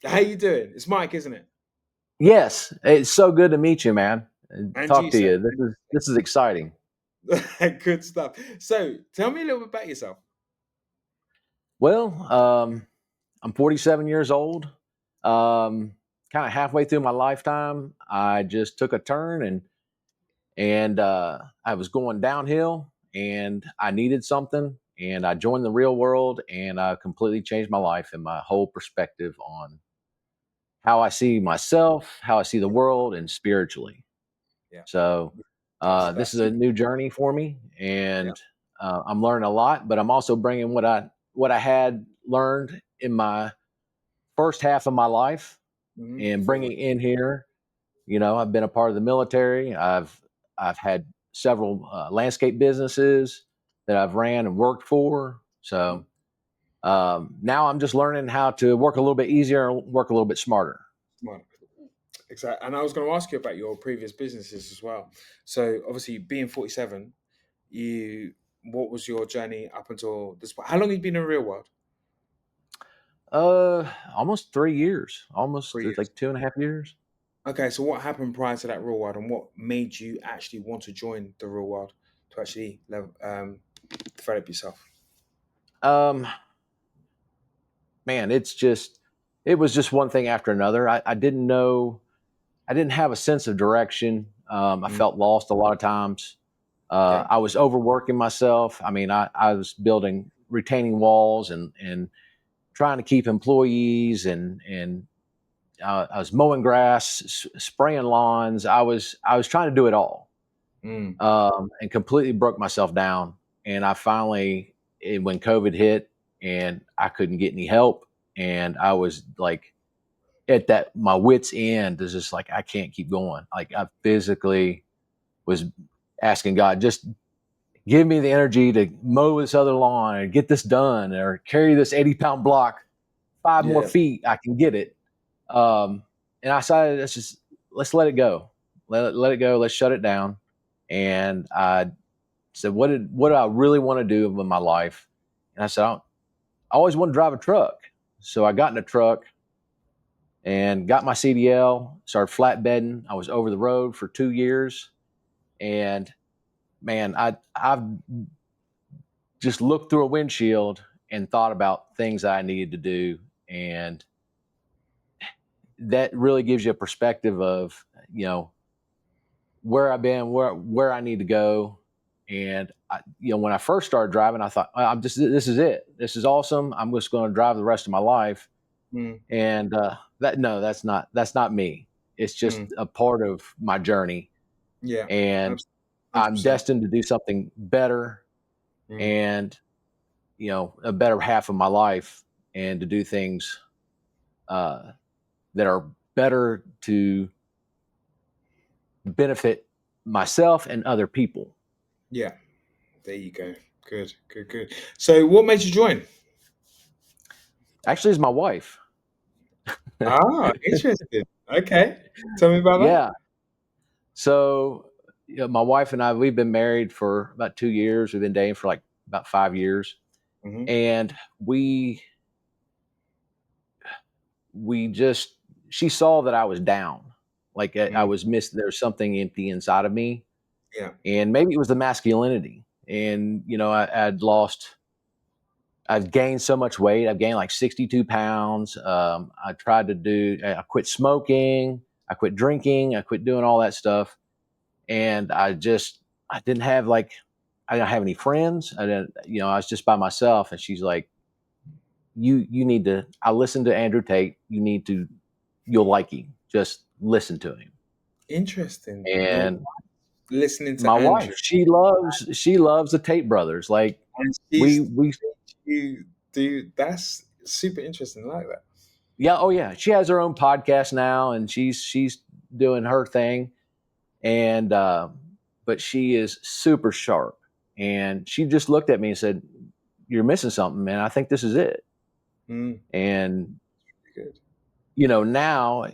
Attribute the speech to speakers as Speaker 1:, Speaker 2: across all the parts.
Speaker 1: How you doing? It's Mike, isn't it?
Speaker 2: Yes, it's so good to meet you, man, and
Speaker 1: And
Speaker 2: talk
Speaker 1: you,
Speaker 2: to
Speaker 1: sir.
Speaker 2: you. This is exciting.
Speaker 1: Good stuff. So, tell me a little bit about yourself.
Speaker 2: Well, I'm 47 years old. Kind of halfway through my lifetime, I just took a turn and I was going downhill, and I needed something, and I joined the real world, and I completely changed my life and my whole perspective on how I see myself, how I see the world, and spiritually.
Speaker 1: Yeah,
Speaker 2: So this
Speaker 1: that's
Speaker 2: is a
Speaker 1: super.
Speaker 2: new journey for me,
Speaker 1: Yeah.
Speaker 2: and I'm learning a lot. But I'm also bringing what I had learned in my first half of my life and
Speaker 1: Forward.
Speaker 2: bringing in here. I've been a part of the military. I've had several landscape businesses that I've ran and worked for.
Speaker 1: Mhm.
Speaker 2: So now I'm just learning how to work a little bit easier and work a little bit smarter.
Speaker 1: Smart. Exactly. And I was going to ask you about your previous businesses as well. So, obviously, being 47, you what was your journey up until this point? How long have you been in the real world?
Speaker 2: Almost 3 years, almost
Speaker 1: 3 years.
Speaker 2: like 2.5 years.
Speaker 1: Okay, so what happened prior to that real world, and what made you actually want to join the real world to actually develop yourself?
Speaker 2: Um, Man, it was just one thing after another. I didn't know, I didn't have a sense of direction. I
Speaker 1: Mm,
Speaker 2: felt lost a lot of times.
Speaker 1: yeah,
Speaker 2: I was overworking myself. I mean, I was building retaining walls and trying to keep employees and I was mowing grass, spraying lawns. I was trying to do it all,
Speaker 1: mm,
Speaker 2: and completely broke myself down. And I finally, when COVID hit, and I couldn't get any help, and I was like at that my wits end is just like I can't keep going. Like I physically was asking God, just give me the energy to mow this other lawn and get this done, or carry this 80-pound block 5 more
Speaker 1: yeah,
Speaker 2: feet. I can get it. Um, and I decided let's let it go. Let it go. Let's shut it down. And I said, what do I really want to do with my life? And I said, I always want to drive a truck. So I got in a truck and got my CDL, started flatbedding. I was over the road for 2 years. And man, I've just looked through a windshield and thought about things I needed to do. And that really gives you a perspective of, you know, where I've been, where I need to go. And when I first started driving, I thought, I'm just this is it. This is awesome. I'm just going to drive the rest of my life.
Speaker 1: mm,
Speaker 2: And that no, that's not me. It's just
Speaker 1: mm,
Speaker 2: a part of my journey,
Speaker 1: yeah,
Speaker 2: and
Speaker 1: 100%.
Speaker 2: I'm destined to do something better,
Speaker 1: Mm,
Speaker 2: and a better half of my life, and to do things uh, that are better to benefit myself and other people.
Speaker 1: yeah, there you go. Good, good, good. So, what made you join?
Speaker 2: Actually, it's my wife.
Speaker 1: Ah, interesting. Okay, tell me about that.
Speaker 2: Yeah. So, my wife and I, we've been married for about 2 years. We've been dating for like about 5 years,
Speaker 1: Hmm.
Speaker 2: and we just she saw that I was down, like I
Speaker 1: Mm,
Speaker 2: was missing. There's something empty inside of me,
Speaker 1: yeah.
Speaker 2: and maybe it was the masculinity. And I've gained so much weight. I've gained like 62 pounds. I quit smoking. I quit drinking. I quit doing all that stuff. And I didn't have I didn't have any friends. I was just by myself. And she's like, you need to, I listened to Andrew Tate. You'll like him. Just listen to him.
Speaker 1: Interesting. Your
Speaker 2: And
Speaker 1: listening to
Speaker 2: my wife,
Speaker 1: Andrew,
Speaker 2: she loves the Tate brothers. Like
Speaker 1: and
Speaker 2: we,
Speaker 1: she's
Speaker 2: we,
Speaker 1: you do. That's super interesting. I like that.
Speaker 2: yeah. Oh yeah. She has her own podcast now, and she's doing her thing. And but she is super sharp, and she just looked at me and said, "You're missing something, man. I think this is it."
Speaker 1: Mm,
Speaker 2: And
Speaker 1: good.
Speaker 2: now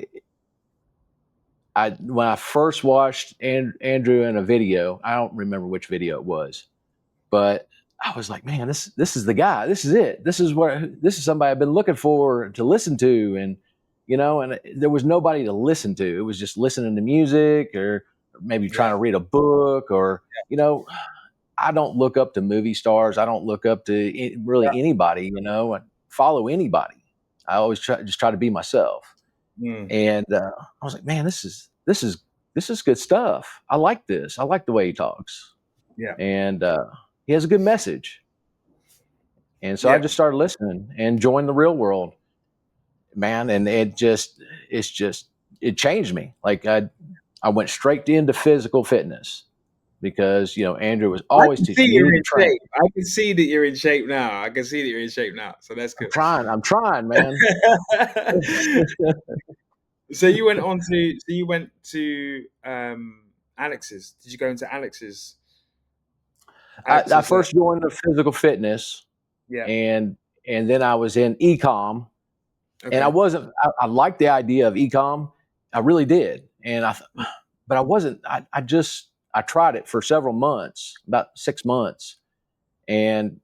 Speaker 2: when I first watched Andrew in a video, I don't remember which video it was, but I was like, man, this is the guy. This is it. This is somebody I've been looking for to listen to. And and there was nobody to listen to. It was just listening to music or maybe trying
Speaker 1: Yeah.
Speaker 2: to read a book or, I don't look up to movie stars. I don't look up to
Speaker 1: Yeah.
Speaker 2: really anybody, I follow anybody. I always try to be myself.
Speaker 1: Mm.
Speaker 2: And I was like, man, this is good stuff. I like this. I like the way he talks,
Speaker 1: Yeah.
Speaker 2: and he has a good message. And so I
Speaker 1: Yeah.
Speaker 2: just started listening and joined the real world, man. And it changed me. Like I went straight into physical fitness because Andrew was
Speaker 1: I
Speaker 2: always
Speaker 1: can see
Speaker 2: teaching. You
Speaker 1: you're
Speaker 2: need
Speaker 1: in
Speaker 2: to train.
Speaker 1: shape. I can see that you're in shape now. I can see that you're in shape now. So that's
Speaker 2: I'm
Speaker 1: good.
Speaker 2: trying. I'm trying, man.
Speaker 1: So you went to Alex's. Did you go into Alex's?
Speaker 2: I
Speaker 1: Alex's.
Speaker 2: first joined the physical fitness,
Speaker 1: Yeah.
Speaker 2: and then I was in ecom, and I
Speaker 1: Okay.
Speaker 2: wasn't. I liked the idea of ecom. I really did, but I wasn't. I tried it for several months, about 6 months, and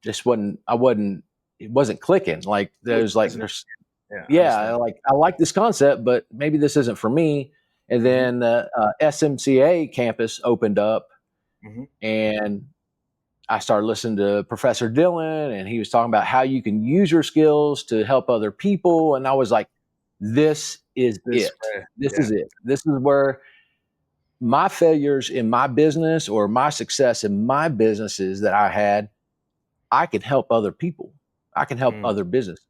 Speaker 2: just wasn't. I wasn't. It wasn't clicking. Like
Speaker 1: Wasn't
Speaker 2: there's like
Speaker 1: resonant.
Speaker 2: there's
Speaker 1: Yeah, I
Speaker 2: yeah.
Speaker 1: understand.
Speaker 2: Like I like this concept, but maybe this isn't for me. And
Speaker 1: Hmm.
Speaker 2: then SMCA campus opened up,
Speaker 1: Hmm.
Speaker 2: and I started listening to Professor Dylan, and he was talking about how you can use your skills to help other people. And I was like, this is
Speaker 1: This
Speaker 2: it.
Speaker 1: way.
Speaker 2: This
Speaker 1: Yeah.
Speaker 2: is it. This is where my failures in my business or my success in my businesses that I had, I can help other people. I can help
Speaker 1: Mm.
Speaker 2: other businesses.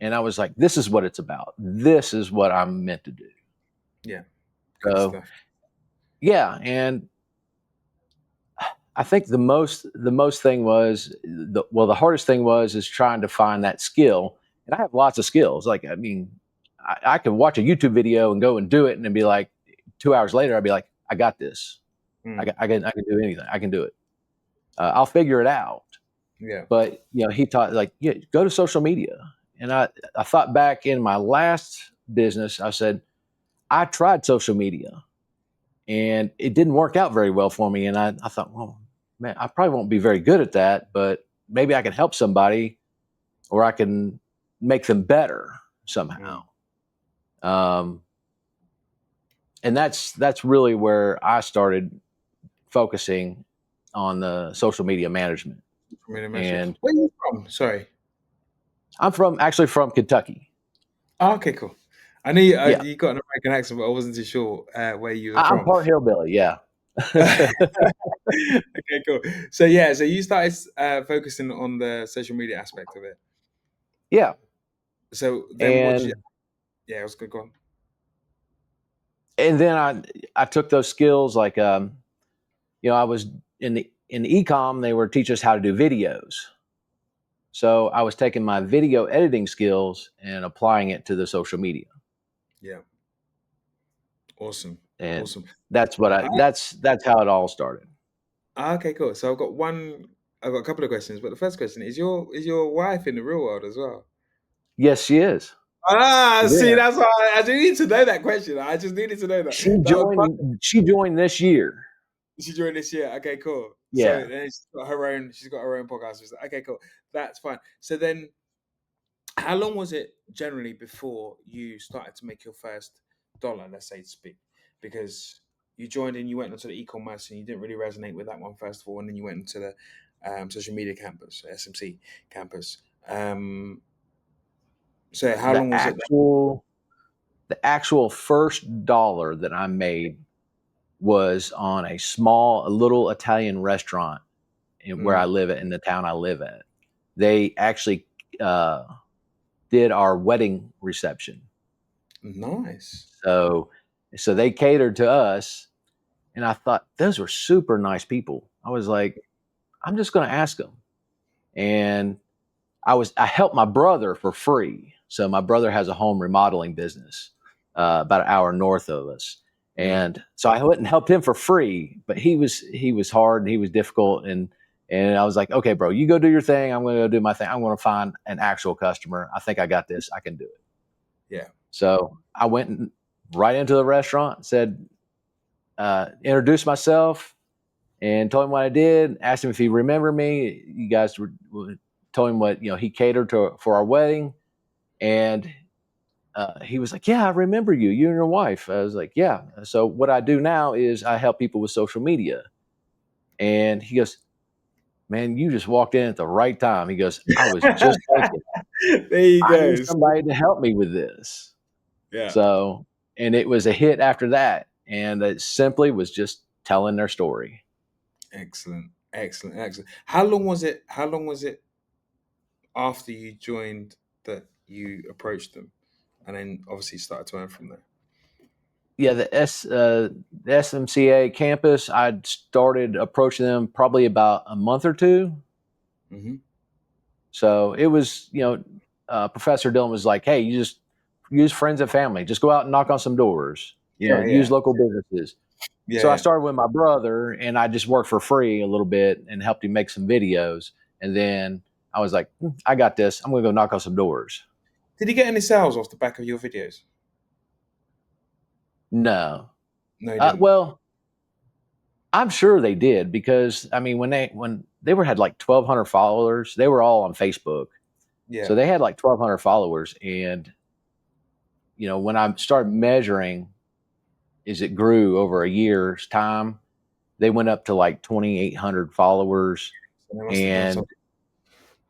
Speaker 2: And I was like, this is what it's about. This is what I'm meant to do.
Speaker 1: Yeah. Good
Speaker 2: So,
Speaker 1: stuff.
Speaker 2: yeah. And I think the most thing was the hardest thing was is trying to find that skill. And I have lots of skills. Like I mean, I could watch a YouTube video and go and do it, and then be like, 2 hours later, I'd be like, I got this.
Speaker 1: Mm.
Speaker 2: I can do anything. I can do it. I'll figure it out.
Speaker 1: Yeah.
Speaker 2: But he taught like, yeah, go to social media. And I thought back in my last business, I said I tried social media and it didn't work out very well for me. And I thought, well, man, I probably won't be very good at that, but maybe I can help somebody or I can make them better somehow.
Speaker 1: Mm.
Speaker 2: Um, and that's really where I started focusing on the social media management.
Speaker 1: Community mentorship.
Speaker 2: And
Speaker 1: Where are you from? Sorry.
Speaker 2: I'm actually from Kentucky.
Speaker 1: Oh, okay, cool. I knew you,
Speaker 2: Yeah,
Speaker 1: you got an American accent, but I wasn't too sure where you were
Speaker 2: I'm
Speaker 1: from.
Speaker 2: part hillbilly. Yeah,
Speaker 1: Okay, cool. So yeah, so you started focusing on the social media aspect of it.
Speaker 2: yeah.
Speaker 1: So then, what did you?
Speaker 2: And
Speaker 1: Yeah, it was good. Go on.
Speaker 2: then I took those skills like I was in the ecom. They were teach us how to do videos. So I was taking my video editing skills and applying it to the social media.
Speaker 1: Yeah, awesome,
Speaker 2: And
Speaker 1: awesome.
Speaker 2: that's what
Speaker 1: Uh,
Speaker 2: that's how it all started.
Speaker 1: okay, cool. So I've got a couple of questions, but the first question is your wife in the real world as well?
Speaker 2: Yes, she is.
Speaker 1: Ah,
Speaker 2: She's
Speaker 1: see,
Speaker 2: in.
Speaker 1: that's why I just need to know that question. I just needed to know that. That was fun.
Speaker 2: She joined this year.
Speaker 1: She joined this year. Okay, cool. So
Speaker 2: Yeah.
Speaker 1: then she's got her own podcast. Okay, cool. That's fine. So then, how long was it generally before you started to make your first dollar, let's say to speak? Because you joined and you went into the e-commerce and you didn't really resonate with that one first of all, and then you went into the social media campus, SMC campus. So how
Speaker 2: The
Speaker 1: long was it?
Speaker 2: actual the actual first dollar that I made was on a little Italian restaurant where I
Speaker 1: Mm,
Speaker 2: live at in the town I live at. They actually uh, did our wedding reception.
Speaker 1: nice.
Speaker 2: So they catered to us, and I thought those were super nice people. I was like, I'm just going to ask them. And I helped my brother for free. So my brother has a home remodeling business about an hour north of us.
Speaker 1: Mm,
Speaker 2: And so I went and helped him for free, but he was hard and he was difficult. And I was like, okay, bro, you go do your thing. I'm going to go do my thing. I'm going to find an actual customer. I think I got this. I can do it.
Speaker 1: yeah.
Speaker 2: So I went right into the restaurant, said, introduced myself, and told him what I did. Asked him if he remembered me. You guys told him what he catered to for our wedding, and he was like, "Yeah, I remember you. You and your wife." I was like, "Yeah." So what I do now is I help people with social media. And he goes, "Man, you just walked in at the right time." He goes, "I was just thinking
Speaker 1: There you
Speaker 2: I need
Speaker 1: go.
Speaker 2: somebody to help me with this."
Speaker 1: Yeah.
Speaker 2: So, and it was a hit after that, and it simply was just telling their story.
Speaker 1: Excellent. Excellent. Excellent. How long was it? How long was it after you joined that you approached them, and then obviously started to earn from there?
Speaker 2: Yeah, the SMCA campus, I'd started approaching them probably about a month or two.
Speaker 1: Hmm.
Speaker 2: So it was, Professor Dillon was like, "Hey, you just use friends and family. Just go out and knock on some doors.
Speaker 1: Yeah.
Speaker 2: Use
Speaker 1: Yeah.
Speaker 2: local businesses."
Speaker 1: Yeah.
Speaker 2: So I
Speaker 1: Yeah.
Speaker 2: started with my brother, and I just worked for free a little bit and helped him make some videos. And then I was like, I got this. I'm going to go knock on some doors.
Speaker 1: Did you get any sales off the back of your videos?
Speaker 2: No,
Speaker 1: No, you didn't.
Speaker 2: well, I'm sure they did because I mean, when they were had like 1,200 followers, they were all on Facebook,
Speaker 1: Yeah.
Speaker 2: so they had like 1,200 followers. And when I started measuring, as it grew over a year's time, they went up to like 2,800 followers.
Speaker 1: So they must have done
Speaker 2: And
Speaker 1: something.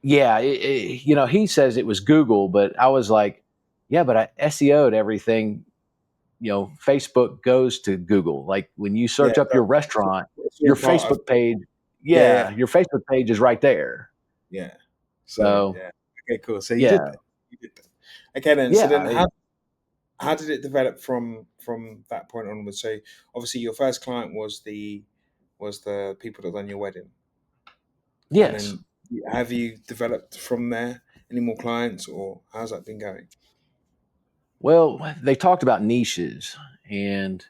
Speaker 2: yeah, he says it was Google, but I was like, yeah, but I SEO'd everything. Facebook goes to Google. Like when you
Speaker 1: Yeah.
Speaker 2: search up your restaurant,
Speaker 1: It's
Speaker 2: your
Speaker 1: all part of.
Speaker 2: Facebook page,
Speaker 1: Yeah. Yeah.
Speaker 2: yeah, your Facebook page is right there.
Speaker 1: Yeah. So
Speaker 2: So
Speaker 1: yeah. Okay. Cool. So you did
Speaker 2: yeah,
Speaker 1: that. You did that. Okay. Then. So
Speaker 2: yeah,
Speaker 1: then, how did it develop from that point onwards? So obviously your first client was the people that done your wedding, and
Speaker 2: yes.
Speaker 1: then have you developed from there any more clients, or how's that been going?
Speaker 2: Well, they talked about niches, and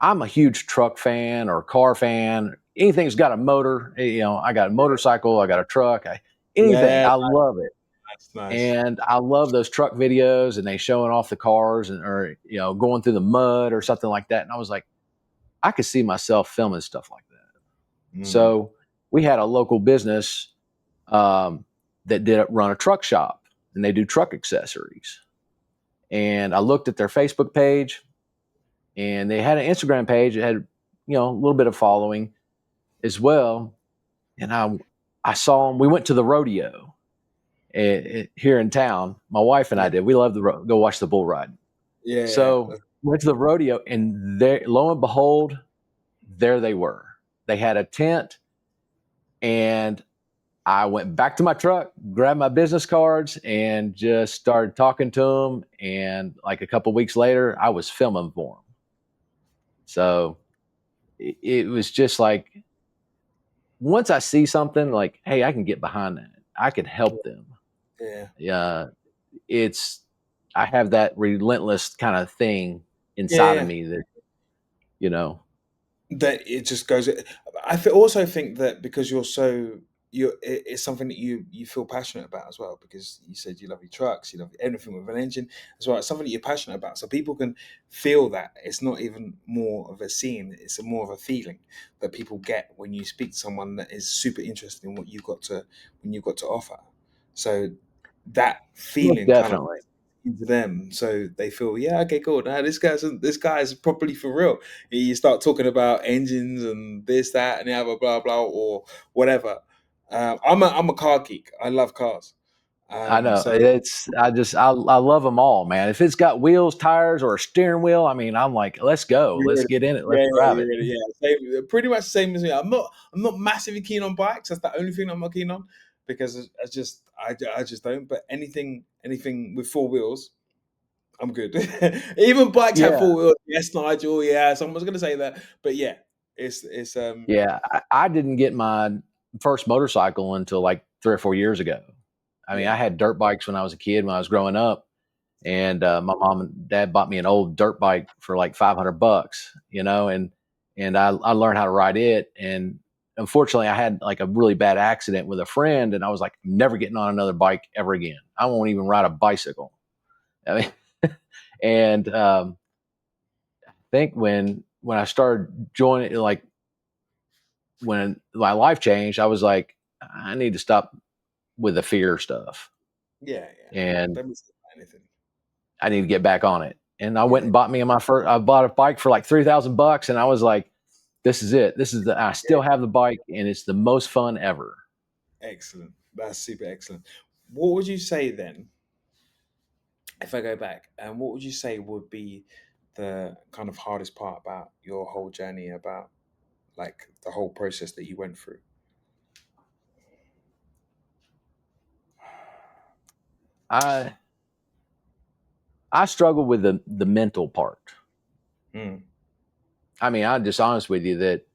Speaker 2: I'm a huge truck fan or car fan. Anything's got a motor. I got a motorcycle, I got a truck, anything.
Speaker 1: Yeah,
Speaker 2: I love it.
Speaker 1: that's nice.
Speaker 2: And I love those truck videos and they showing off the cars and or going through the mud or something like that. And I was like, I could see myself filming stuff like that.
Speaker 1: Mm.
Speaker 2: So we had a local business um, that did run a truck shop and they do truck accessories. And I looked at their Facebook page and they had an Instagram page that had a little bit of following as well. And I saw them. We went to the rodeo here in town. My wife and
Speaker 1: Yeah,
Speaker 2: I did. We love to go watch the bull ride.
Speaker 1: yeah, yeah.
Speaker 2: So went to the rodeo, and there, lo and behold, there they were. They had a tent, and I went back to my truck, grabbed my business cards, and just started talking to them. And like a couple weeks later, I was filming for them. So it was just like once I see something like, hey, I can get behind that. I can help them.
Speaker 1: Yeah,
Speaker 2: Yeah, it's I have that relentless kind of thing
Speaker 1: yeah,
Speaker 2: inside of
Speaker 1: yeah.
Speaker 2: me that you know.
Speaker 1: That it just goes. Also think that because it's something that you feel passionate about as well. Because you said you love your trucks, you love anything with an engine as well. It's something that you're passionate about, so people can feel that. It's not even more of a scene; it's more of a feeling that people get when you speak to someone that is super interested in what you've got to offer. So that
Speaker 2: Most
Speaker 1: feeling kind of
Speaker 2: definitely.
Speaker 1: into them, so they feel, yeah, okay, cool. Now this guy's properly for real. You start talking about engines and this, that, and the other, blah blah, or whatever. I'm a car geek. I love cars.
Speaker 2: I know.
Speaker 1: So
Speaker 2: I love them all, man. If it's got wheels, tires, or a steering wheel, I mean, I'm like, let's go.
Speaker 1: you're
Speaker 2: Let's
Speaker 1: ready.
Speaker 2: get in it.
Speaker 1: Yeah,
Speaker 2: Let's
Speaker 1: yeah,
Speaker 2: drive
Speaker 1: you're
Speaker 2: it.
Speaker 1: ready. Yeah, pretty much the same as me. I'm not massively keen on bikes. That's the only thing I'm not keen on because I just don't. But anything with four wheels, I'm good. Even bikes have
Speaker 2: Yeah.
Speaker 1: four wheels. Yes, Nigel. Yeah, someone's gonna say that, but yeah, it's.
Speaker 2: Yeah. I didn't get my first motorcycle until like 3 or 4 years ago. I mean, I
Speaker 1: Yeah,
Speaker 2: had dirt bikes when I was a kid, when I was growing up. And my mom and dad bought me an old dirt bike for like $500, and I learned how to ride it. And unfortunately, I had like a really bad accident with a friend, and I was like, I'm never getting on another bike ever again. I won't even ride a bicycle. I mean, and I think when I started joining, like when my life changed, I was like, I need to stop with the fear stuff.
Speaker 1: yeah, yeah.
Speaker 2: And
Speaker 1: Don't miss anything.
Speaker 2: I need to get back on it. And I went
Speaker 1: Yeah.
Speaker 2: and bought me my first. I bought a bike for like $3,000, and I was like, "This is it. This is the." I
Speaker 1: Yeah.
Speaker 2: still have the bike, and it's the most fun ever.
Speaker 1: Excellent. That's super excellent. What would you say then, if I go back, and what would you say would be the kind of hardest part about your whole journey, about like the whole process that you went through?
Speaker 2: I I struggle with the mental part.
Speaker 1: Mm.
Speaker 2: I mean, I'm just honest with you that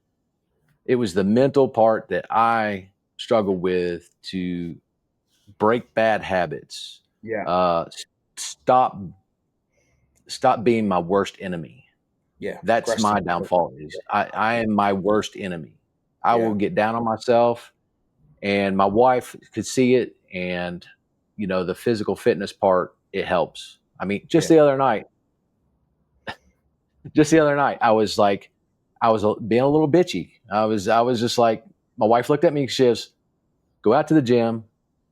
Speaker 2: it was the mental part that I struggled with to break bad habits.
Speaker 1: Yeah.
Speaker 2: Uh, stop stop being my worst enemy.
Speaker 1: Yeah.
Speaker 2: That's my
Speaker 1: Procrastinate.
Speaker 2: downfall. Is I am my worst enemy. I will
Speaker 1: Yeah.
Speaker 2: get down on myself, and my wife could see it, and the physical fitness part, it helps. I mean,
Speaker 1: Yeah.
Speaker 2: just the other night, I was like, I was being a little bitchy. I was just like, my wife looked at me. She goes, "Go out to the gym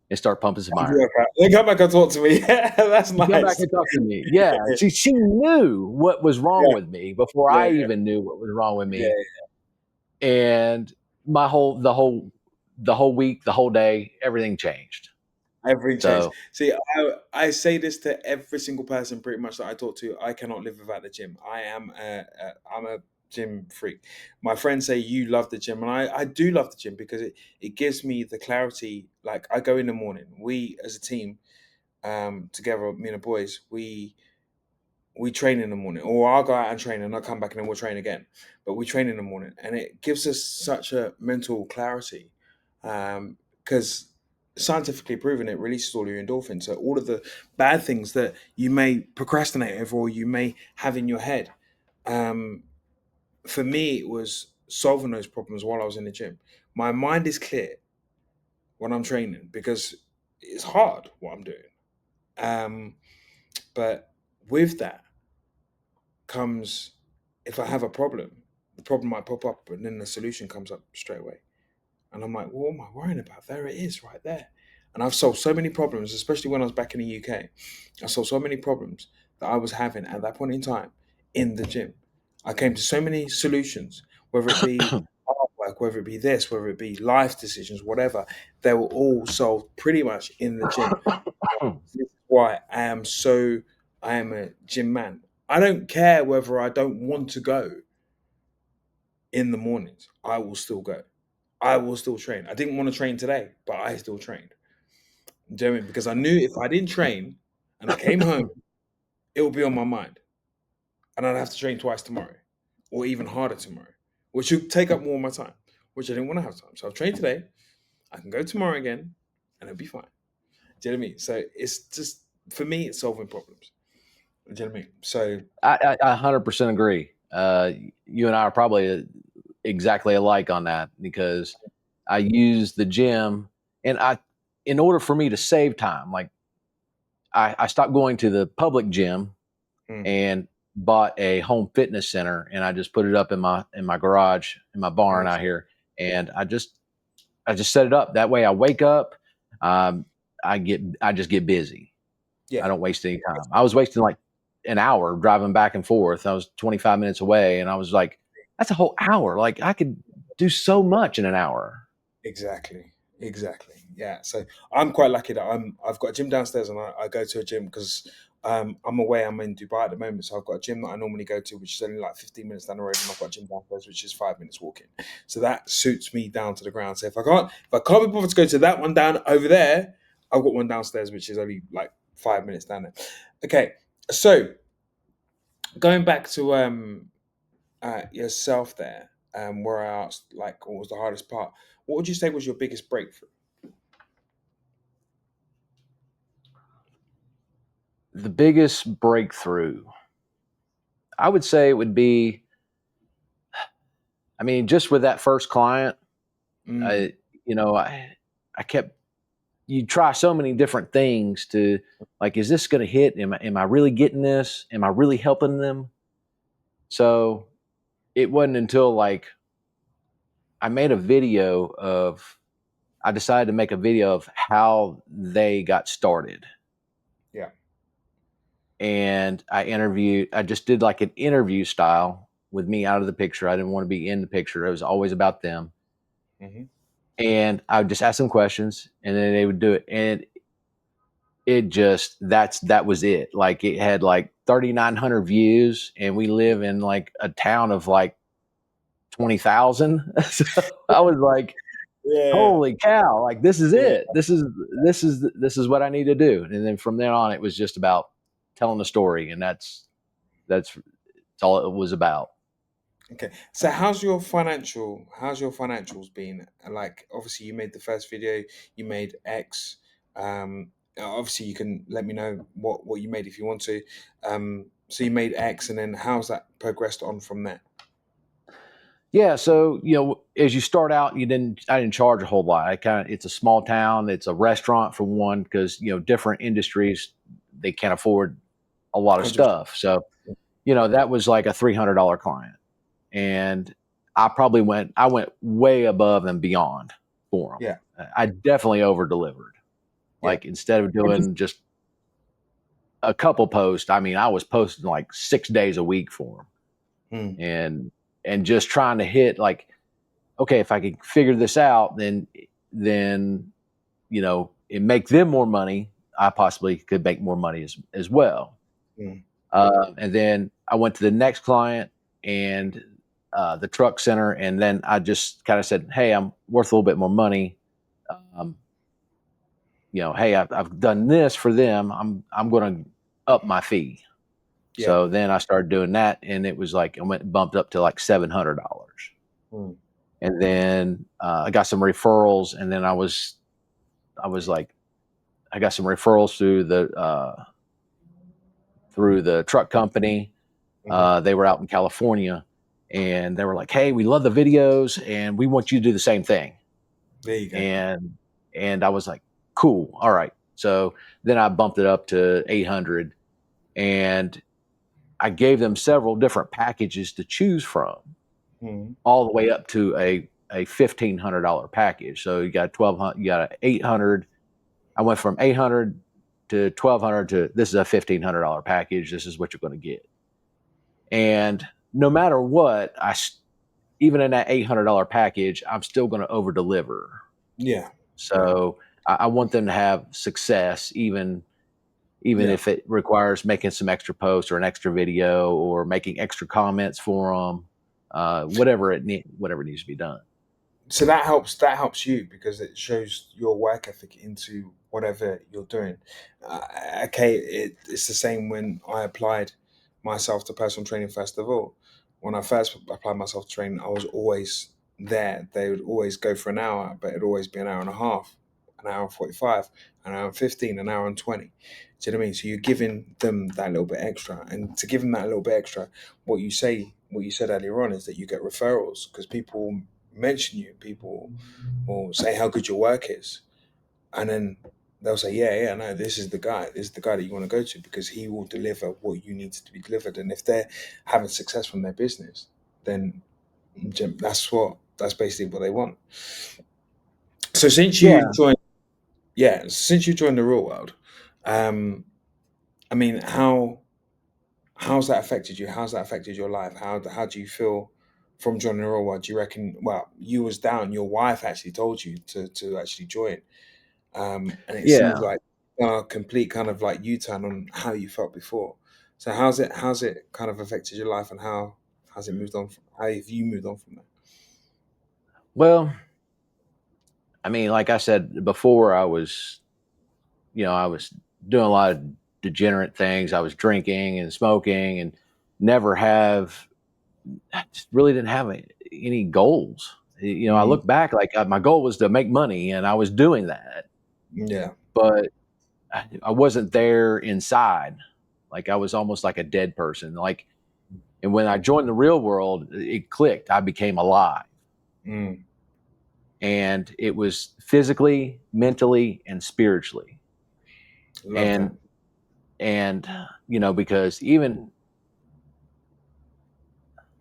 Speaker 2: and start pumping some iron."
Speaker 1: They come back and talk to me. That's
Speaker 2: Come back
Speaker 1: nice.
Speaker 2: and talk to me. Yeah, she knew what was wrong
Speaker 1: Yeah.
Speaker 2: with me before
Speaker 1: Yeah.
Speaker 2: I even knew what was wrong with me,
Speaker 1: Yeah.
Speaker 2: and the whole week, the whole day, everything changed.
Speaker 1: Everything changed.
Speaker 2: So
Speaker 1: See, I say this to every single person pretty much that I talk to. I cannot live without the gym. I'm a gym freak. My friends say you love the gym, and I do love the gym because it gives me the clarity. Like I go in the morning. We as a team, together, me and the boys, we train in the morning, or I'll go out and train and I'll come back and then we'll train again. But we train in the morning, and it gives us such a mental clarity, because scientifically proven it releases all your endorphins. So all of the bad things that you may procrastinate over or you may have in your head, um, for me, it was solving those problems while I was in the gym. My mind is clear when I'm training because it's hard what I'm doing. Um, but with that comes, if I have a problem, the problem might pop up, and then the solution comes up straight away. And I'm like, what am I worrying about? There it is, right there. And I've solved so many problems, especially when I was back in the UK. I solved so many problems that I was having at that point in time in the gym. I came to so many solutions, whether it be artwork, whether it be this, whether it be life decisions, whatever. They were all solved pretty much in the gym. This is why I am a gym man. I don't care whether I don't want to go in the mornings. I will still go. I will still train. I didn't want to train today, but I still trained. Do you know what I mean? Because I knew if I didn't train and I came home, it would be on my mind. And I'd have to train twice tomorrow or even harder tomorrow, which would take up more of my time, which I didn't want to have time. So I've trained today. I can go tomorrow again and it'll be fine. Do you know what I mean? So it's just, for me, it's solving problems. Do you know what I mean? So,
Speaker 2: I 100% agree. You and I are probably exactly alike on that, because I use the gym, and in order for me to save time, like I stopped going to the public gym
Speaker 1: mm,
Speaker 2: and bought a home fitness center, and I just put it up in my garage, in my barn
Speaker 1: nice.
Speaker 2: out here, and I just set it up that way. I wake up, um, I just get busy. I
Speaker 1: Yeah,
Speaker 2: don't waste any time. I was wasting like an hour driving back and forth. I was 25 minutes away, and I was like, that's a whole hour. Like, I could do so much in an hour.
Speaker 1: exactly. Exactly. Yeah. So I'm quite lucky that I've got a gym downstairs and I go to a gym because I'm away. I'm in Dubai at the moment. So I've got a gym that I normally go to, which is only like 15 minutes down the road. And I've got a gym downstairs, which is 5 minutes walking. So that suits me down to the ground. So if I can't be bothered to go to that one down over there, I've got one downstairs, which is only like 5 minutes down there. Okay. So going back to yourself there, where I asked like what was the hardest part, what would you say was your biggest breakthrough?
Speaker 2: The biggest breakthrough, I would say it would be, I mean, just with that first client,
Speaker 1: Mm,
Speaker 2: I, you know, I kept, you try so many different things to, like, is this going to hit? Am I really getting this? Am I really helping them? So it wasn't until like I made a video of, I decided to make a video of how they got started.
Speaker 1: yeah,
Speaker 2: and I just did like an interview style with me out of the picture. I didn't want to be in the picture. It was always about them.
Speaker 1: Hmm.
Speaker 2: And I would just ask them questions and then they would do it. And it just, that was it. Like it had like 3,900 views and we live in like a town of like 20,000. So I was like,
Speaker 1: Yeah.
Speaker 2: holy cow, like this is
Speaker 1: Yeah.
Speaker 2: it. This is what I need to do. And then from then on, it was just about telling the story. And that's all it was about.
Speaker 1: Okay. So how's your financials been? Like obviously you made the first video, you made X. Obviously you can let me know what you made if you want to. So you made X and then how's that progressed on from there?
Speaker 2: Yeah, so as you start out, I didn't charge a whole lot. It's a small town, it's a restaurant for one, because different industries they can't afford a lot of
Speaker 1: 100%.
Speaker 2: stuff. So that was like a $300 client, and I went way above and beyond for
Speaker 1: Yeah.
Speaker 2: them. I definitely over delivered.
Speaker 1: Yeah.
Speaker 2: Like instead of
Speaker 1: What does-
Speaker 2: doing just a couple posts, I mean, I was posting like 6 days a week for them,
Speaker 1: Hmm.
Speaker 2: and just trying to hit like, okay, if I could figure this out, then and make them more money, I possibly could make more money as well.
Speaker 1: Hmm.
Speaker 2: And then I went to the next client and the truck center, and then I just kind of said, "Hey, I'm worth a little bit more money. Um, hey, I've done this for them. I'm going to up my fee."
Speaker 1: Yeah.
Speaker 2: So then I started doing that, and it was like I went bumped up to like $700.
Speaker 1: Hmm.
Speaker 2: And then I got some referrals, and then I was like, I got some referrals through the truck company.
Speaker 1: Hmm.
Speaker 2: They were out in California, and they were like, "Hey, we love the videos, and we want you to do the same thing."
Speaker 1: There you go.
Speaker 2: And I was like, "Cool, all right." So then I bumped it up to 800, and I gave them several different packages to choose from,
Speaker 1: Hmm.
Speaker 2: all the way up to a $1,500 package. So you got 1,200, you got a 800. I went from 800 to 1,200 to this is a $1,500 package. This is what you're going to get. And no matter what, even in that $800 package, I'm still going to over deliver.
Speaker 1: Yeah. Yeah.
Speaker 2: So I want them to have success, even
Speaker 1: Yeah.
Speaker 2: if it requires making some extra posts or an extra video or making extra comments for them, whatever needs to be done.
Speaker 1: So that helps you because it shows your work ethic into whatever you're doing. uh, okay, it's the same when I applied myself to personal training. First of all, when I first applied myself to training, I was always there. They would always go for an hour, but it'd always be an hour and a half, an hour and 45, an hour and 15, an hour and 20. Do you know what I mean? So you're giving them that little bit extra, and to give them that little bit extra, what you said earlier on is that you get referrals because people mention you, people will say how good your work is, and then they'll say, "Yeah, yeah, no, this is the guy. This is the guy that you want to go to because he will deliver what you need to be delivered." And if they're having success from their business, then that's basically what they want. So
Speaker 2: Yeah.
Speaker 1: since you joined the real world, um, I mean, how's that affected you? How's that affected your life? How do you feel from joining the real world? Do you reckon? Well, you was down. Your wife actually told you to actually join, and it seems
Speaker 2: Yeah.
Speaker 1: like a complete kind of like U-turn on how you felt before. So how's it kind of affected your life, and how has it moved on? How have you moved on from that?
Speaker 2: Well, I mean, like I said before, I was doing a lot of degenerate things. I was drinking and smoking and never have, I just really didn't have any goals. I
Speaker 1: Mm,
Speaker 2: look back like my goal was to make money and I was doing that,
Speaker 1: yeah,
Speaker 2: but I wasn't there inside. Like I was almost like a dead person. And when I joined the real world, it clicked. I became alive.
Speaker 1: mm,
Speaker 2: And it was physically, mentally, and spiritually.
Speaker 1: love that.
Speaker 2: And because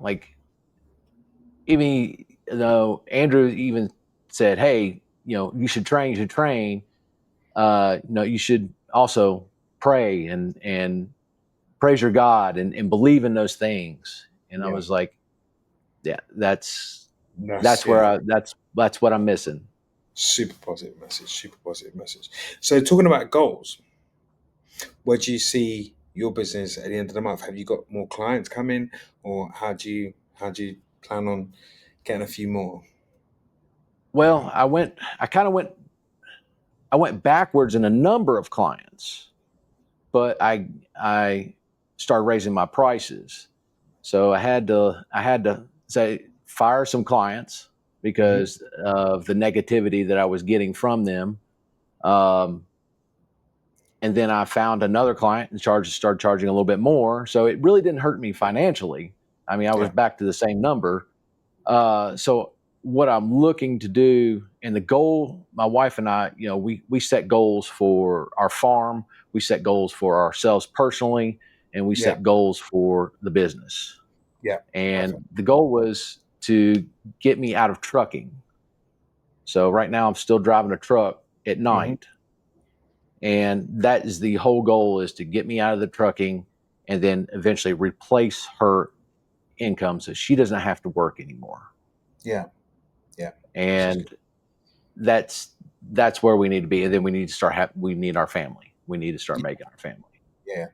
Speaker 2: like even though Andrew even said, "Hey, you should train. You should also pray and praise your God and believe in those things. And I
Speaker 1: Yeah.
Speaker 2: was like, yeah,
Speaker 1: That's
Speaker 2: that's where
Speaker 1: yeah.
Speaker 2: that's what I'm missing.
Speaker 1: Super positive message. Super positive message. So talking about goals, where do you see your business at the end of the month? Have you got more clients coming, or how do you plan on getting a few more?
Speaker 2: Well, I went backwards in a number of clients, but I started raising my prices. So I had to say fire some clients
Speaker 1: Hmm.
Speaker 2: because of the negativity that I was getting from them. Um, and then I found another client and started charging a little bit more. So it really didn't hurt me financially. I mean, I was
Speaker 1: Yeah.
Speaker 2: back to the same number. So what I'm looking to do, and the goal, my wife and I, we set goals for our farm, we set goals for ourselves personally, and we
Speaker 1: Yeah.
Speaker 2: set goals for the business.
Speaker 1: Yeah.
Speaker 2: And
Speaker 1: Perfect.
Speaker 2: the goal was to get me out of trucking. So right now I'm still driving a truck at
Speaker 1: Hmm.
Speaker 2: night, and that is the whole goal, is to get me out of the trucking and then eventually replace her income so she doesn't have to work anymore.
Speaker 1: Yeah. Yeah. Which is good.
Speaker 2: And that's that's where we need to be, and then we need to we need our family, we need to start making our family.
Speaker 1: Yeah.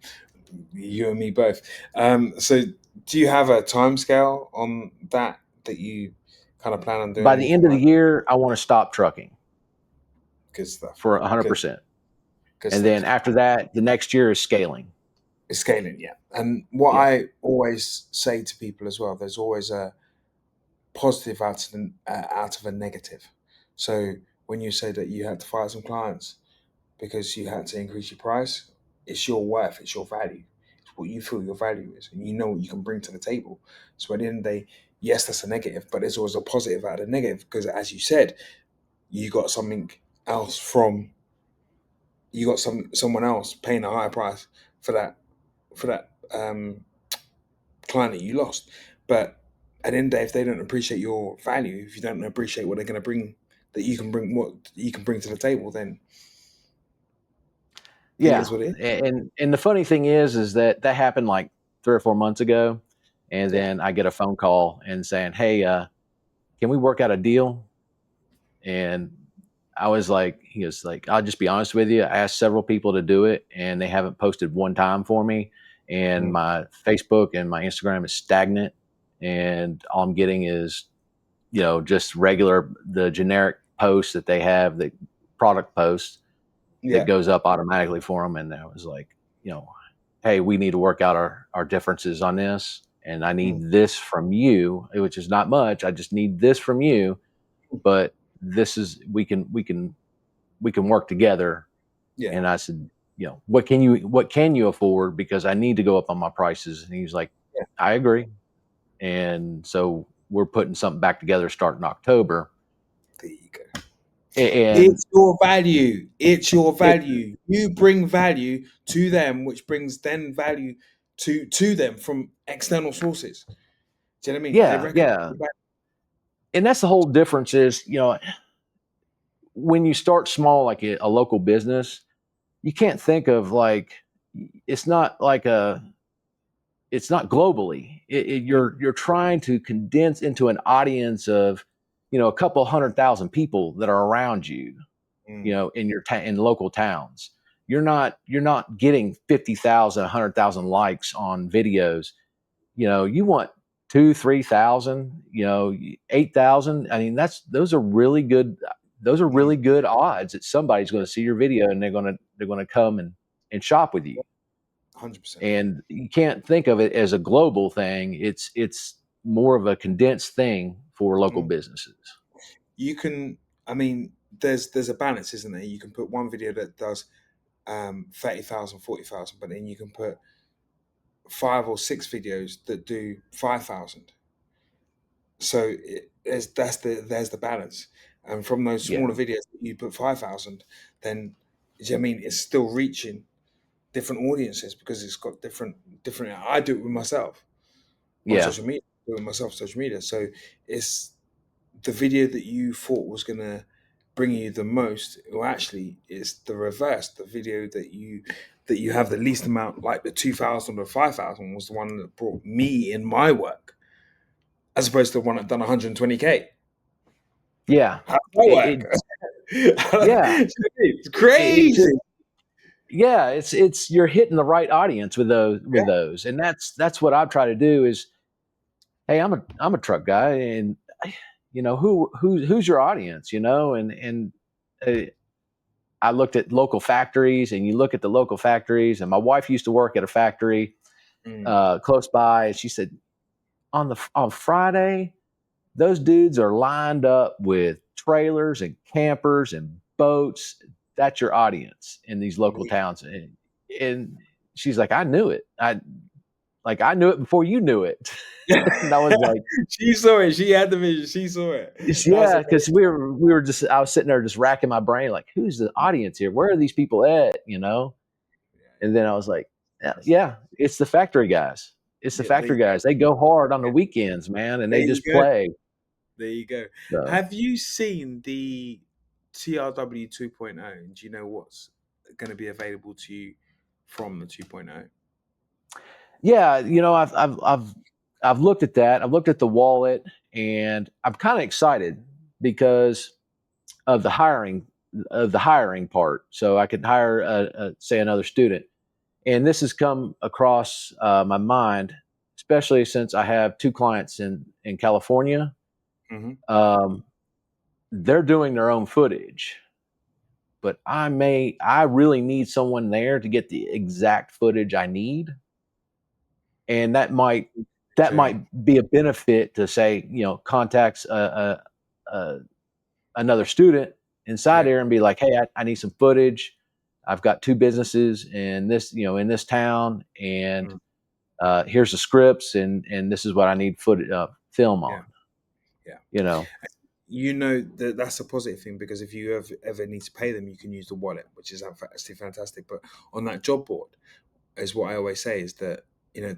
Speaker 1: You and me both. So do you have a time scale on that you kind of plan on doing
Speaker 2: By the
Speaker 1: anything
Speaker 2: end of the
Speaker 1: like
Speaker 2: year I want to stop trucking
Speaker 1: good stuff?
Speaker 2: for
Speaker 1: Good,
Speaker 2: 100%,
Speaker 1: good
Speaker 2: and
Speaker 1: stuff.
Speaker 2: then after that the next year is scaling.
Speaker 1: It's scaling, yeah. And what
Speaker 2: Yeah,
Speaker 1: I always say to people as well, there's always a positive out of a negative. So when you say that you had to fire some clients because you had to increase your price, it's your worth, it's your value, it's what you feel your value is, and you know what you can bring to the table. So at the end of the day, yes, that's a negative, but there's always a positive out of the negative because, as you said, you got something else from you got someone else paying a higher price for that client that you lost. But at the end of the day, if they don't appreciate your value, if you don't appreciate what they're going to bring, that you can bring, what you can bring to the table, then it is
Speaker 2: yeah.
Speaker 1: what it is.
Speaker 2: And the funny thing is that that happened like 3 or 4 months ago, and
Speaker 1: Yeah.
Speaker 2: then I get a phone call and saying, hey, can we work out a deal? And I was like, he was like, I'll just be honest with you. I asked several people to do it and they haven't posted one time for me. And
Speaker 1: Mm.
Speaker 2: my Facebook and my Instagram is stagnant. And all I'm getting is, just regular, the generic posts that they have, the product posts that
Speaker 1: Yeah.
Speaker 2: goes up automatically for them. And I was like, you know, hey, we need to work out our differences on this. And I
Speaker 1: Mm.
Speaker 2: need this from you, which is not much. I just need this from you, but this is we can work together.
Speaker 1: Yeah.
Speaker 2: And I said, what can you afford? Because I need to go up on my prices. And he was like,
Speaker 1: Yeah.
Speaker 2: I agree. And so we're putting something back together starting October.
Speaker 1: There you go.
Speaker 2: And
Speaker 1: It's your value. It's your
Speaker 2: it,
Speaker 1: value. You bring value to them, which brings then value to them from external sources. Do you know what I mean? They
Speaker 2: yeah,
Speaker 1: recognize
Speaker 2: yeah.
Speaker 1: your value.
Speaker 2: And that's the whole difference is, when you start small, like a local business, you can't think of like, it's not like it's not globally.
Speaker 1: Mm.
Speaker 2: You're trying to condense into an audience of, a couple 100,000 people that are around you,
Speaker 1: Mm.
Speaker 2: in your in local towns. You're not getting 50,000, 100,000 likes on videos. You want 2, 3,000, 8,000. I mean, those are really good. Those are
Speaker 1: Mm.
Speaker 2: really good odds that somebody's going to see your video and they're going to come and shop with you.
Speaker 1: 100%.
Speaker 2: And you can't think of it as a global thing. It's more of a condensed thing for local
Speaker 1: Mm.
Speaker 2: businesses.
Speaker 1: You can, I mean, there's a balance, isn't there? You can put one video that does 30,000, 40,000, but then you can put 5 or 6 videos that do 5,000. So there's the balance. And from those
Speaker 2: Yeah,
Speaker 1: smaller videos that you put 5,000, then do you know what I mean it's still reaching different audiences because it's got different. I do it with myself on
Speaker 2: yeah,
Speaker 1: social media. I do it with myself on social media. So it's the video that you thought was gonna bring you the most, well, actually, it's the reverse. The video that you that you have the least amount, like the 2,000 or 5,000 was the one that brought me in my work, as opposed to the one that done 120K.
Speaker 2: Yeah.
Speaker 1: How does that
Speaker 2: It,
Speaker 1: work?
Speaker 2: it yeah.
Speaker 1: It's
Speaker 2: It's
Speaker 1: crazy.
Speaker 2: just, yeah, it's you're hitting the right audience with
Speaker 1: Yeah.
Speaker 2: those. And that's what I try to do is, hey, I'm a truck guy, and who's your audience, and uh, I looked at local factories, and you look at the local factories, and my wife used to work at a factory
Speaker 1: Mm.
Speaker 2: close by, and she said on Friday, those dudes are lined up with trailers and campers and boats. That's your audience in these local towns, and she's like, I knew it. I knew it before you knew it, and I was like,
Speaker 1: She saw it. She had the vision. She saw it. That's
Speaker 2: yeah,
Speaker 1: amazing.
Speaker 2: because we were just I was sitting there just racking my brain like, who's the audience here? Where are these people at?
Speaker 1: Yeah,
Speaker 2: And then I was like, yeah,
Speaker 1: that's,
Speaker 2: yeah, it's the factory guys. It's the
Speaker 1: yeah, there
Speaker 2: factory
Speaker 1: you go.
Speaker 2: guys. They go hard on the
Speaker 1: Yeah,
Speaker 2: weekends, man, and
Speaker 1: there
Speaker 2: they
Speaker 1: you
Speaker 2: just
Speaker 1: go.
Speaker 2: play.
Speaker 1: There you go.
Speaker 2: So
Speaker 1: Have you seen the TRW 2.0? And do you know what's going to be available to you from the 2.0?
Speaker 2: yeah, I've looked at that. I've looked at the wallet, and I'm kind of excited because of the hiring part. So I could hire, say, another student, and this has come across my mind, especially since I have two clients in California.
Speaker 1: Hmm.
Speaker 2: Um, they're doing their own footage, but I really need someone there to get the exact footage I need, and that might
Speaker 1: Too.
Speaker 2: be a benefit to, say, contacts a another student inside
Speaker 1: Yeah.
Speaker 2: there and be like, hey, I need some footage. I've got two businesses in this town, and
Speaker 1: Mm.
Speaker 2: here's the scripts, and this is what I need film
Speaker 1: Yeah.
Speaker 2: on.
Speaker 1: Yeah.
Speaker 2: You know,
Speaker 1: That that's a positive thing, because if you ever need to pay them, you can use the wallet, which is actually fantastic. But on that job board, is what I always say, is that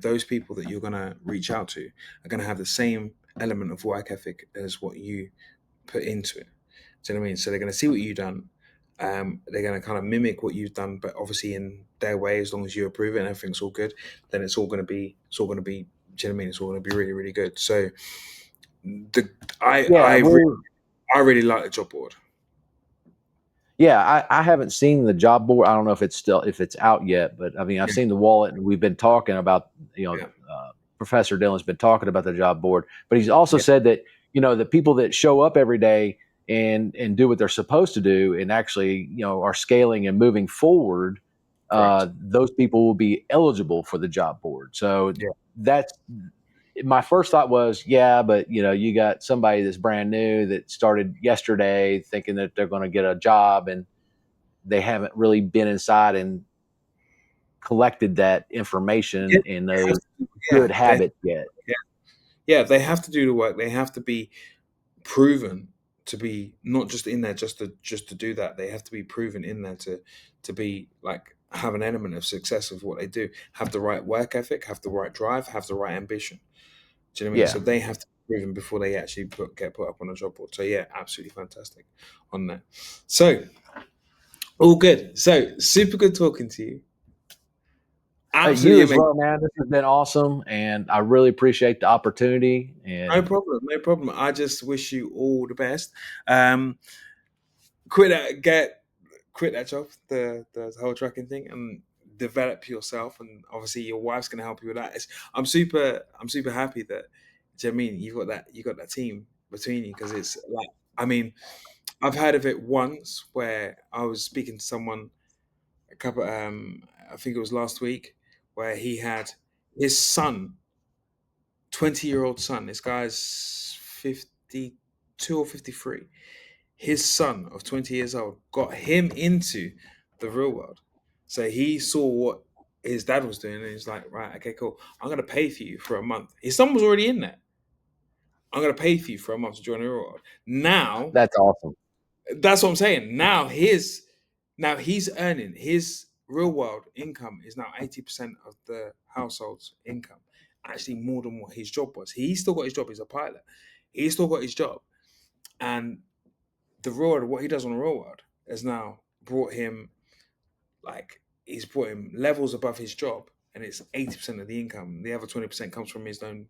Speaker 1: those people that you're gonna reach out to are gonna have the same element of work ethic as what you put into it. Do you know what I mean? So they're gonna see what you've done. They're gonna kind of mimic what you've done, but obviously in their way. As long as you approve it and everything's all good, then it's all gonna be. Do you know what I mean? It's all gonna be really, really good. So the I
Speaker 2: yeah,
Speaker 1: I re- I really like the job board.
Speaker 2: yeah. I haven't seen the job board. I don't know if it's out yet, but I mean, I've
Speaker 1: Yeah,
Speaker 2: seen the wallet, and we've been talking about,
Speaker 1: yeah,
Speaker 2: Professor Dillon's been talking about the job board, but he's also
Speaker 1: yeah.
Speaker 2: said that, the people that show up every day and do what they're supposed to do, and actually, are scaling and moving forward,
Speaker 1: Correct.
Speaker 2: those people will be eligible for the job board. So
Speaker 1: Yeah.
Speaker 2: that's my first thought was, yeah, but you got somebody that's brand new that started yesterday thinking that they're going to get a job, and they haven't really been inside and collected that
Speaker 1: Yeah,
Speaker 2: information and
Speaker 1: they have
Speaker 2: those
Speaker 1: to,
Speaker 2: good habits yet.
Speaker 1: yeah, yeah. They have to do the work. They have to be proven to be not just in there just to do that. They have to be proven in there to be like have an element of success of what they do. Have the right work ethic. Have the right drive. Have the right ambition. Do you know what I mean?
Speaker 2: Yeah.
Speaker 1: So they have to be proven before they actually get put up on a job board. So yeah, absolutely fantastic on that. So all good. So super good talking to you.
Speaker 2: You
Speaker 1: Absolutely
Speaker 2: as
Speaker 1: amazing.
Speaker 2: well, man. This has been awesome, and I really appreciate the opportunity.
Speaker 1: No
Speaker 2: And
Speaker 1: problem. No problem. I just wish you all the best. Um, quit that job, the whole trucking thing, and develop yourself. And obviously, your wife's gonna help you with that. I'm super happy that. Do you know what I mean? You got that team between you, because it's like, I mean, I've heard of it once where I was speaking to someone I think it was last week, where he had his son, 20-year-old son. This guy's 52 or 53. His son of 20 years old got him into the real world. So he saw what his dad was doing, and he's like, right, okay, cool. I'm going to pay for you for a month. His son was already in there. I'm going to pay for you for a month to join the real world. Now,
Speaker 2: that's awesome.
Speaker 1: that's what I'm saying. Now he's earning his real world income is now 80% of the household's income. Actually, more than what his job was. He still got his job. He's a pilot. He still got his job, and the real world, what he does on the real world, has now brought him like he's put him levels above his job, and it's 80% of the income. The other 20% comes from his own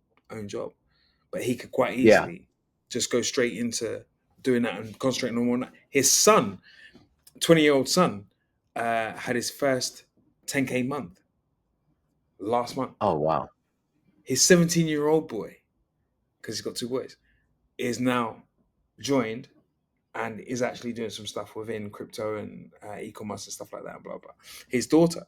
Speaker 1: job, but he could quite
Speaker 2: Yeah.
Speaker 1: easily just go straight into doing that and concentrating on one. His son, 20-year-old son, had his first 10K month last month.
Speaker 2: Oh wow.
Speaker 1: His 17-year-old boy, because he's got two boys, is now joined and is actually doing some stuff within crypto and e-commerce and stuff like that. Blah blah. His daughter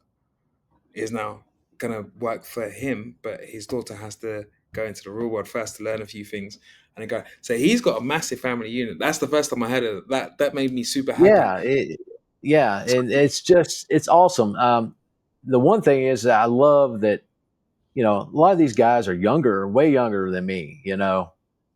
Speaker 1: is now gonna work for him, but his daughter has to go into the real world first to learn a few things and then go. So he's got a massive family unit. That's the first time I heard of that. That made me super happy.
Speaker 2: Yeah. Yeah. And it's awesome. The one thing is that I love that, a lot of these guys are younger, way younger than me,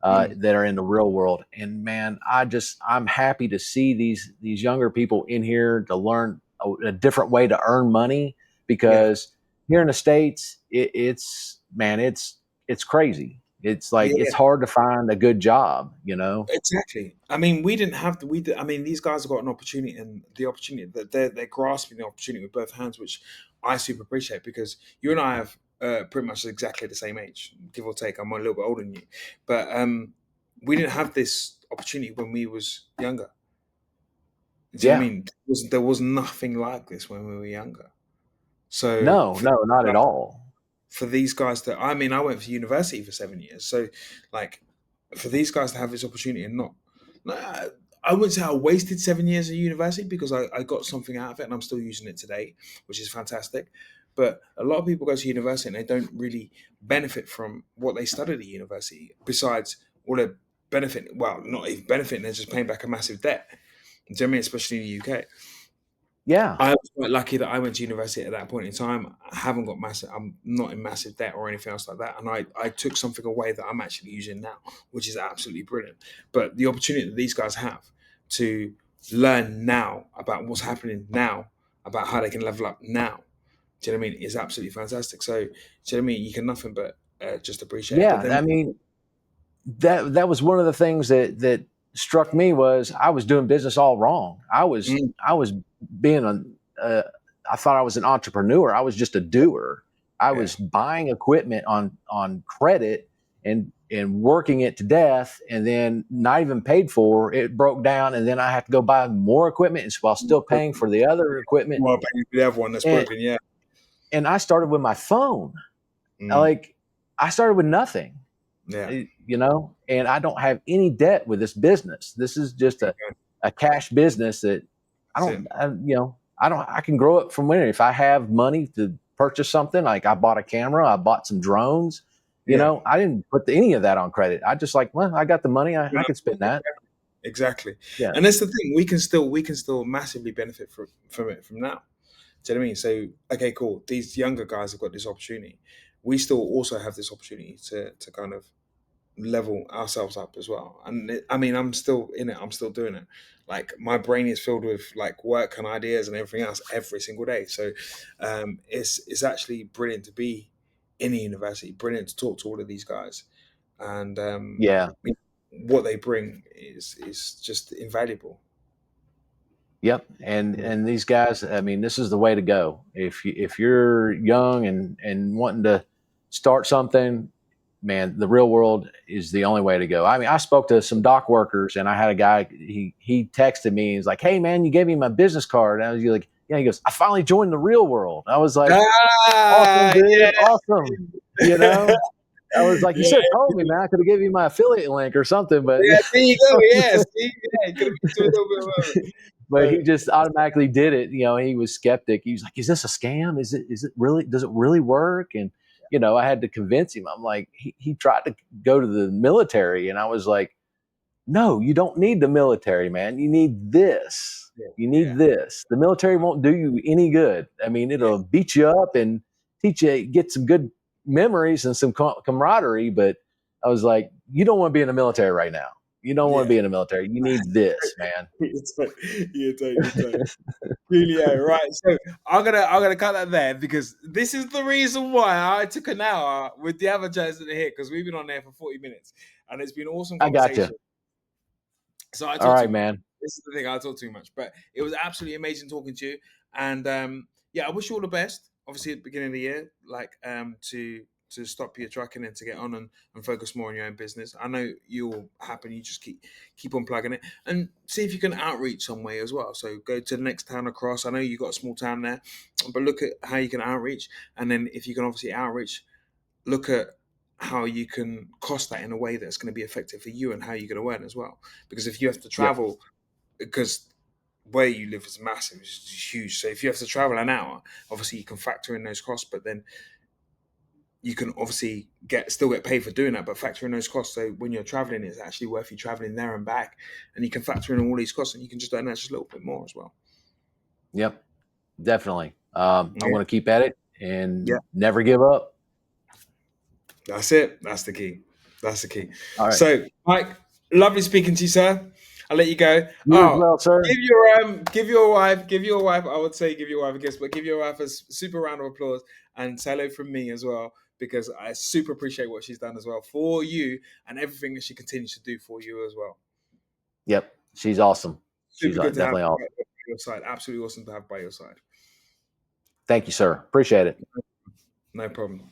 Speaker 1: Mm,
Speaker 2: that are in the real world. And man, I'm happy to see these younger people in here to learn a different way to earn money,
Speaker 1: yeah,
Speaker 2: because here in the States, it's, man, it's crazy. It's like, it's
Speaker 1: yeah.
Speaker 2: hard to find a good job.
Speaker 1: Exactly. I mean, we didn't have to. I mean, these guys have got an opportunity, and the opportunity that they're grasping the opportunity with both hands, which I super appreciate because you and I have pretty much exactly the same age, give or take. I'm a little bit older than you, but we didn't have this opportunity when we was younger. Do you know what I
Speaker 2: Yeah.
Speaker 1: mean? There was nothing like this when we were younger. So
Speaker 2: No, no, not at all.
Speaker 1: for these guys to, I mean, I went to university for 7 years, so like for these guys to have this opportunity and not, I wouldn't say I wasted 7 years of university because I got something out of it and I'm still using it today, which is fantastic. But a lot of people go to university and they don't really benefit from what they studied at university. Besides all the benefit, well, not even benefiting, they're just paying back a massive debt. Do you know what I mean? Especially in the UK.
Speaker 2: Yeah.
Speaker 1: I was quite lucky that I went to university at that point in time. I haven't got massive. I'm not in massive debt or anything else like that, and I took something away that I'm actually using now, which is absolutely brilliant. But the opportunity that these guys have to learn now about what's happening now, about how they can level up now, do you know what I mean? Is absolutely fantastic. So, do you know what I mean? You can nothing but just appreciate it. But
Speaker 2: Yeah.
Speaker 1: then,
Speaker 2: I mean, that was one of the things that struck me, was I was doing business all wrong.
Speaker 1: mm,
Speaker 2: I was being I thought I was an entrepreneur. I was just a doer. I
Speaker 1: yeah,
Speaker 2: was buying equipment on credit and working it to death, and then not even paid for. It broke down, and then I have to go buy more equipment, and while still paying for the other equipment.
Speaker 1: well, paying for the other one that's
Speaker 2: And
Speaker 1: broken, yeah,
Speaker 2: and I started with my phone.
Speaker 1: mm,
Speaker 2: Like, I started with nothing,
Speaker 1: yeah,
Speaker 2: and I don't have any debt with this business. This is just a cash business that I
Speaker 1: that's
Speaker 2: don't,
Speaker 1: it.
Speaker 2: I can grow it from there. If I have money to purchase something, like I bought a camera, I bought some drones,
Speaker 1: Yeah.
Speaker 2: I didn't put any of that on credit. I just like, well, I got the money. I can spend that.
Speaker 1: Exactly,
Speaker 2: Yeah.
Speaker 1: and that's the thing. We can still massively benefit from it from now. Do you know what I mean? So okay, cool. These younger guys have got this opportunity. We still also have this opportunity to kind of level ourselves up as well. And I mean, I'm still in it. I'm still doing it. Like my brain is filled with like work and ideas and everything else every single day. So it's actually brilliant to be in a university. Brilliant to talk to all of these guys, and
Speaker 2: Yeah.
Speaker 1: what they bring is just invaluable.
Speaker 2: Yep. And these guys, I mean, this is the way to go. If you're young and wanting to start something, man, the real world is the only way to go. I mean, I spoke to some dock workers, and I had a guy, he texted me, he's like, "Hey man, you gave me my business card." And I was like, yeah, he goes, "I finally joined the real world." I was like, "Awesome,
Speaker 1: Ah,
Speaker 2: dude.
Speaker 1: yeah,
Speaker 2: Awesome." You know, I was like, "You
Speaker 1: yeah,
Speaker 2: should have told me, man. I could have given you my affiliate link or something." But
Speaker 1: yeah. There you go. Yeah, see, yeah, you could have been doing a little bit of it.
Speaker 2: but he just automatically did it. He was skeptic. He was like, "Is this a scam? Is it really, does it really work?" And I had to convince him. I'm like, he tried to go to the military, and I was like, "No, you don't need the military, man. You need this.
Speaker 1: Yeah,
Speaker 2: You need
Speaker 1: yeah,
Speaker 2: this. The military won't do you any good. I mean,
Speaker 1: yeah,
Speaker 2: it'll beat you up and teach you, get some good memories and some camaraderie, but." I was like, "You don't want to be in the military right now. You don't want to
Speaker 1: yeah.
Speaker 2: be in the military. You need this, man."
Speaker 1: You're really yeah, right. So I'm gonna cut that there because this is the reason why I took an hour with the advertisers here because we've been on there for 40 minutes and it's been an awesome
Speaker 2: I got you.
Speaker 1: conversation. So I
Speaker 2: All
Speaker 1: talk too
Speaker 2: right,
Speaker 1: much.
Speaker 2: man.
Speaker 1: This is the thing, I talk too much, but it was absolutely amazing talking to you. And yeah, I wish you all the best. Obviously, at the beginning of the year, like to stop your trucking and to get on and focus more on your own business. I know you'll happen. You just keep on plugging it and see if you can outreach some way as well. So go to the next town across. I know you got a small town there, but look at how you can outreach, and then if you can obviously outreach, look at how you can cost that in a way that's going to be effective for you and how you're going to earn as well. Because if you have to
Speaker 2: Yep.
Speaker 1: travel, because where you live is massive, it's huge. So if you have to travel an hour, obviously you can factor in those costs, but then you can obviously still get paid for doing that, but factor in those costs. So when you're traveling, it's actually worth you traveling there and back, and you can factor in all these costs, and you can just earn that just a little bit more as well.
Speaker 2: Yep. Definitely. I'm
Speaker 1: Yeah,
Speaker 2: going to keep at it
Speaker 1: yeah,
Speaker 2: and never give up.
Speaker 1: that's it. That's the key. That's the key.
Speaker 2: All right.
Speaker 1: So, Mike, lovely speaking to you, sir. I'll let you go.
Speaker 2: You as
Speaker 1: Oh,
Speaker 2: well, sir.
Speaker 1: give your wife. I would say give your wife a kiss, but give your wife a super round of applause and say hello from me as well, because I super appreciate what she's done as well for you and everything that she continues to do for you as well.
Speaker 2: Yep. She's awesome. She's
Speaker 1: Super good to have
Speaker 2: definitely awesome.
Speaker 1: by your side. Absolutely awesome to have by your side.
Speaker 2: Thank you, sir. Appreciate it.
Speaker 1: No problem.